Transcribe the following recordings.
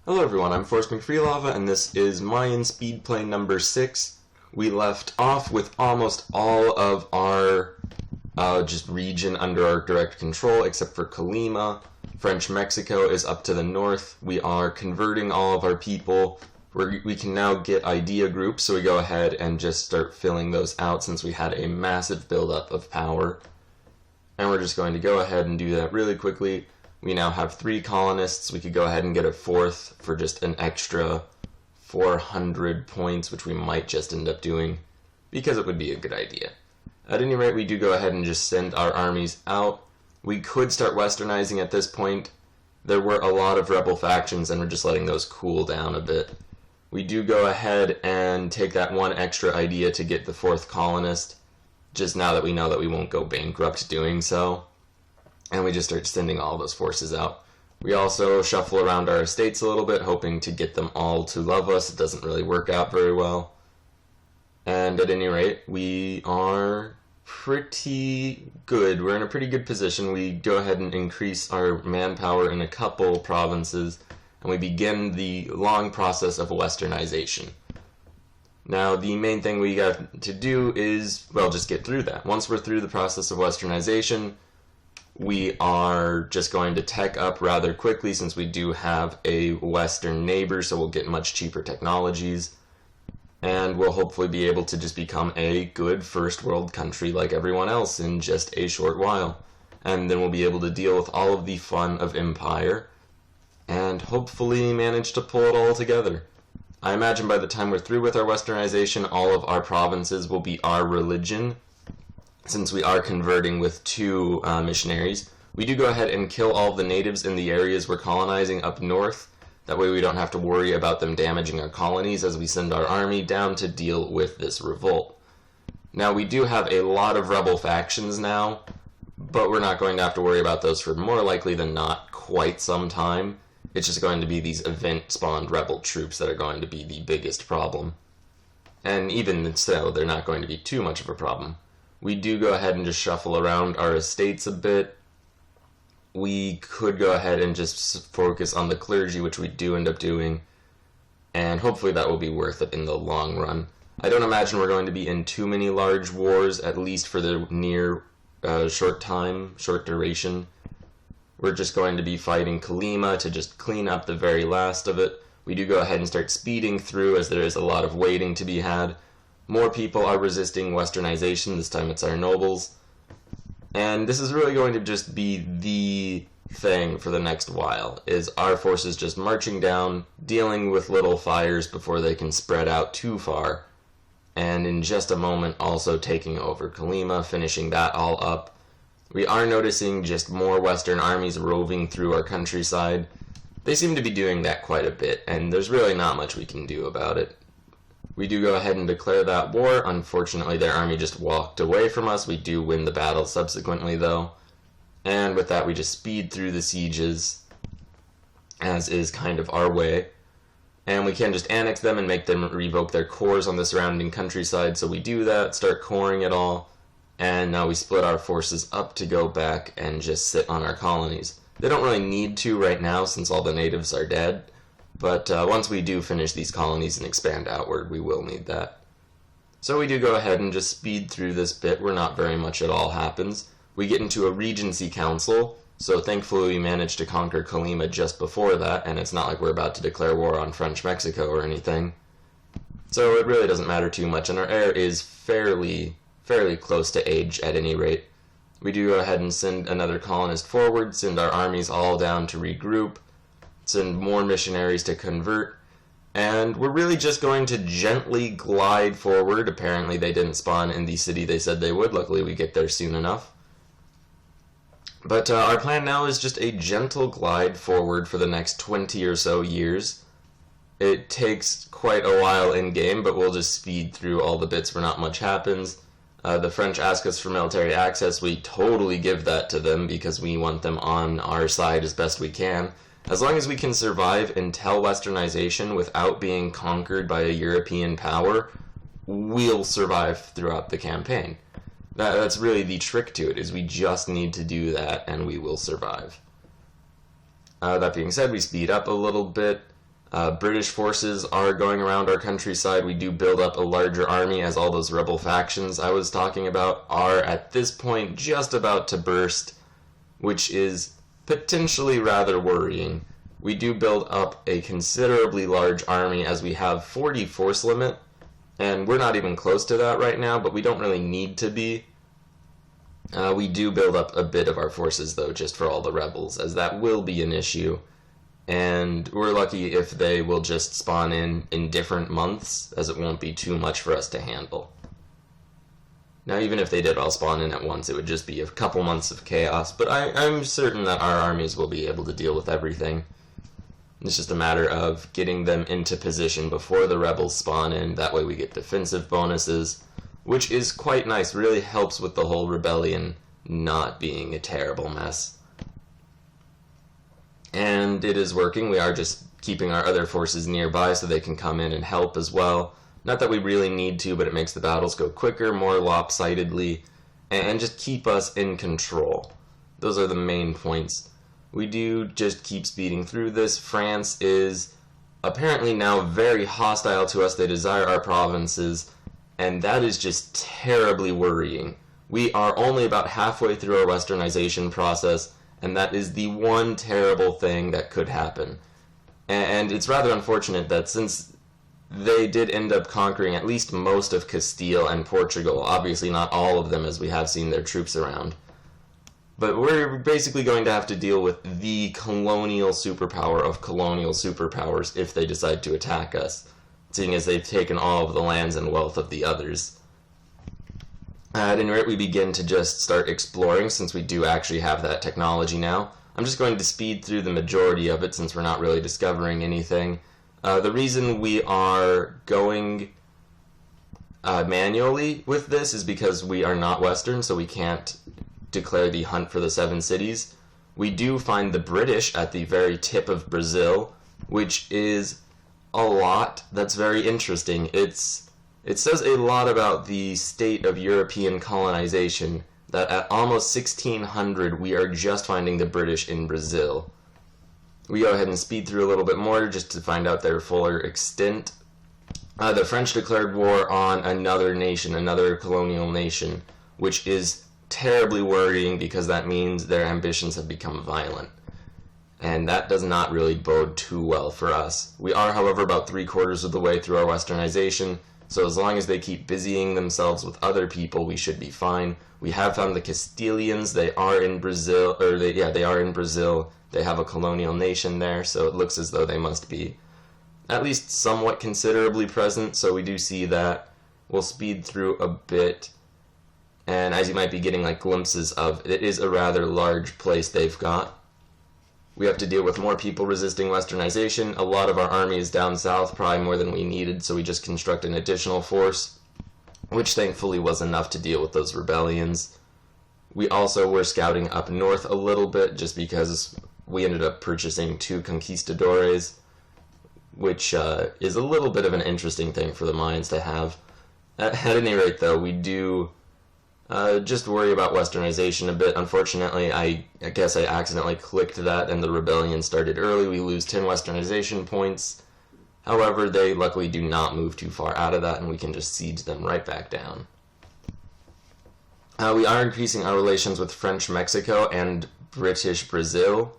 Hello everyone, I'm Forrest McFreelava, and this is Mayan Speedplay number 6. We left off with almost all of our just region under our direct control, except for Colima. French Mexico is up to the north. We are converting all of our people. We can now get idea groups, so we go ahead and just start filling those out since we had a massive buildup of power. And we're just going to go ahead and do that really quickly. We now have 3 colonists. We could go ahead and get a 4th for just an extra 400 points, which we might just end up doing because it would be a good idea. At any rate, we do go ahead and just send our armies out. We could start westernizing at this point. There were a lot of rebel factions, and we're just letting those cool down a bit. We do go ahead and take that 1 extra idea to get the 4th colonist, just now that we know that we won't go bankrupt doing so. And we just start sending all those forces out. We also shuffle around our estates a little bit, hoping to get them all to love us. It doesn't really work out very well. And at any rate, we are pretty good. We're in a pretty good position. We go ahead and increase our manpower in a couple provinces, and we begin the long process of westernization. Now, the main thing we got to do is, well, just get through that. Once we're through the process of westernization, we are just going to tech up rather quickly since we do have a Western neighbor, so we'll get much cheaper technologies. And we'll hopefully be able to just become a good first world country like everyone else in just a short while. And then we'll be able to deal with all of the fun of empire and hopefully manage to pull it all together. I imagine by the time we're through with our westernization, all of our provinces will be our religion. Since we are converting with 2 missionaries, we do go ahead and kill all of the natives in the areas we're colonizing up north. That way we don't have to worry about them damaging our colonies as we send our army down to deal with this revolt. Now, we do have a lot of rebel factions now, but we're not going to have to worry about those for more likely than not quite some time. It's just going to be these event-spawned rebel troops that are going to be the biggest problem. And even so, they're not going to be too much of a problem. We do go ahead and just shuffle around our estates a bit. We could go ahead and just focus on the clergy, which we do end up doing, and hopefully that will be worth it in the long run. I don't imagine we're going to be in too many large wars, at least for the near short duration. We're just going to be fighting Colima to just clean up the very last of it. We do go ahead and start speeding through as there is a lot of waiting to be had. More people are resisting westernization, this time it's our nobles. And this is really going to just be the thing for the next while, is our forces just marching down, dealing with little fires before they can spread out too far, and in just a moment also taking over Colima, finishing that all up. We are noticing just more Western armies roving through our countryside. They seem to be doing that quite a bit, and there's really not much we can do about it. We do go ahead and declare that war. Unfortunately, their army just walked away from us. We do win the battle subsequently, though. And with that, we just speed through the sieges, as is kind of our way. And we can just annex them and make them revoke their cores on the surrounding countryside. So we do that, start coring it all, and now we split our forces up to go back and just sit on our colonies. They don't really need to right now since all the natives are dead. But once we do finish these colonies and expand outward, we will need that. So we do go ahead and just speed through this bit where not very much at all happens. We get into a Regency Council, so thankfully we managed to conquer Colima just before that, and it's not like we're about to declare war on French Mexico or anything. So it really doesn't matter too much, and our heir is fairly close to age at any rate. We do go ahead and send another colonist forward, send our armies all down to regroup, send more missionaries to convert, and we're really just going to gently glide forward. Apparently they didn't spawn in the city they said they would. Luckily we get there soon enough. But our plan now is just a gentle glide forward for the next 20 or so years. It takes quite a while in game, but we'll just speed through all the bits where not much happens. The French ask us for military access. We totally give that to them because we want them on our side as best we can. As long as we can survive until westernization without being conquered by a European power, we'll survive throughout the campaign. That's really the trick to it, is we just need to do that and we will survive. That being said, we speed up a little bit. British forces are going around our countryside. We do build up a larger army, as all those rebel factions I was talking about are at this point just about to burst, which is potentially rather worrying. We do build up a considerably large army, as we have 40 force limit, and we're not even close to that right now, but we don't really need to be. We do build up a bit of our forces, though, just for all the rebels, as that will be an issue. And we're lucky if they will just spawn in different months, as it won't be too much for us to handle. Now, even if they did all spawn in at once, it would just be a couple months of chaos, but I'm certain that our armies will be able to deal with everything. It's just a matter of getting them into position before the rebels spawn in. That way we get defensive bonuses, which is quite nice. Really helps with the whole rebellion not being a terrible mess. And it is working. We are just keeping our other forces nearby so they can come in and help as well. Not that we really need to, but it makes the battles go quicker, more lopsidedly, and just keep us in control. Those are the main points. We do just keep speeding through this. France is apparently now very hostile to us. They desire our provinces, and that is just terribly worrying. We are only about halfway through our westernization process, and that is the one terrible thing that could happen. And it's rather unfortunate that since they did end up conquering at least most of Castile and Portugal, obviously not all of them, as we have seen their troops around, but we're basically going to have to deal with the colonial superpower of colonial superpowers if they decide to attack us, seeing as they've taken all of the lands and wealth of the others. At any rate, we begin to just start exploring, since we do actually have that technology now. I'm just going to speed through the majority of it, since we're not really discovering anything. The reason we are going manually with this is because we are not Western, so we can't declare the hunt for the 7 cities. We do find the British at the very tip of Brazil, which is a lot. That's very interesting. It says a lot about the state of European colonization, that at almost 1600 we are just finding the British in Brazil. We go ahead and speed through a little bit more just to find out their fuller extent. The French declared war on another nation, another colonial nation, which is terribly worrying because that means their ambitions have become violent. And that does not really bode too well for us. We are, however, about 3/4 of the way through our westernization, so as long as they keep busying themselves with other people, we should be fine. We have found the Castilians. They are in Brazil, they are in Brazil. They have a colonial nation there, so it looks as though they must be at least somewhat considerably present, so we do see that. We'll speed through a bit, and as you might be getting like glimpses of, it is a rather large place they've got. We have to deal with more people resisting westernization. A lot of our army is down south, probably more than we needed, so we just construct an additional force, which thankfully was enough to deal with those rebellions. We also were scouting up north a little bit, just because we ended up purchasing 2 conquistadores, which is a little bit of an interesting thing for the Mayans to have. At any rate, though, we do just worry about westernization a bit. Unfortunately, I guess I accidentally clicked that and the rebellion started early. We lose 10 westernization points. However, they luckily do not move too far out of that, and we can just siege them right back down. We are increasing our relations with French Mexico and British Brazil,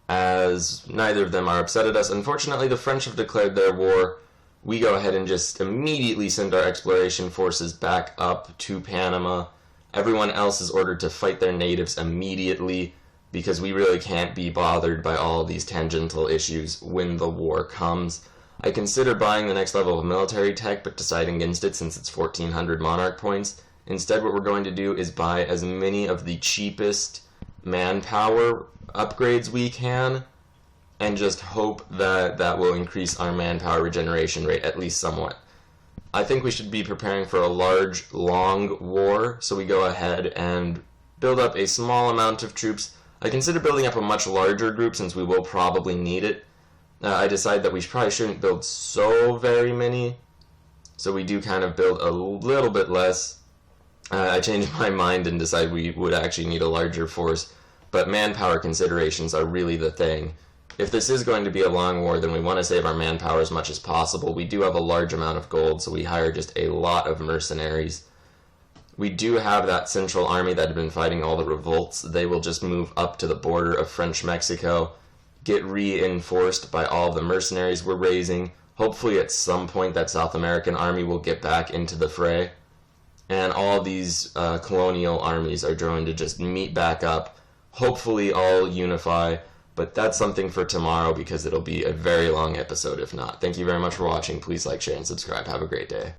as neither of them are upset at us. Unfortunately, the French have declared their war. We go ahead and just immediately send our exploration forces back up to Panama. Everyone else is ordered to fight their natives immediately, because we really can't be bothered by all of these tangential issues when the war comes. I consider buying the next level of military tech, but deciding against it since it's 1400 monarch points. Instead, what we're going to do is buy as many of the cheapest manpower upgrades we can, and just hope that that will increase our manpower regeneration rate at least somewhat. I think we should be preparing for a large, long war, so we go ahead and build up a small amount of troops. I consider building up a much larger group since we will probably need it. I decide that we probably shouldn't build so very many, so we do kind of build a little bit less. I changed my mind and decided we would actually need a larger force, but manpower considerations are really the thing. if this is going to be a long war, then we want to save our manpower as much as possible. We do have a large amount of gold, so we hire just a lot of mercenaries. We do have that central army that had been fighting all the revolts. They will just move up to the border of French Mexico, get reinforced by all the mercenaries we're raising. Hopefully at some point that South American army will get back into the fray. And all these colonial armies are going to just meet back up, hopefully all unify. But that's something for tomorrow because it'll be a very long episode if not. Thank you very much for watching. Please like, share, and subscribe. Have a great day.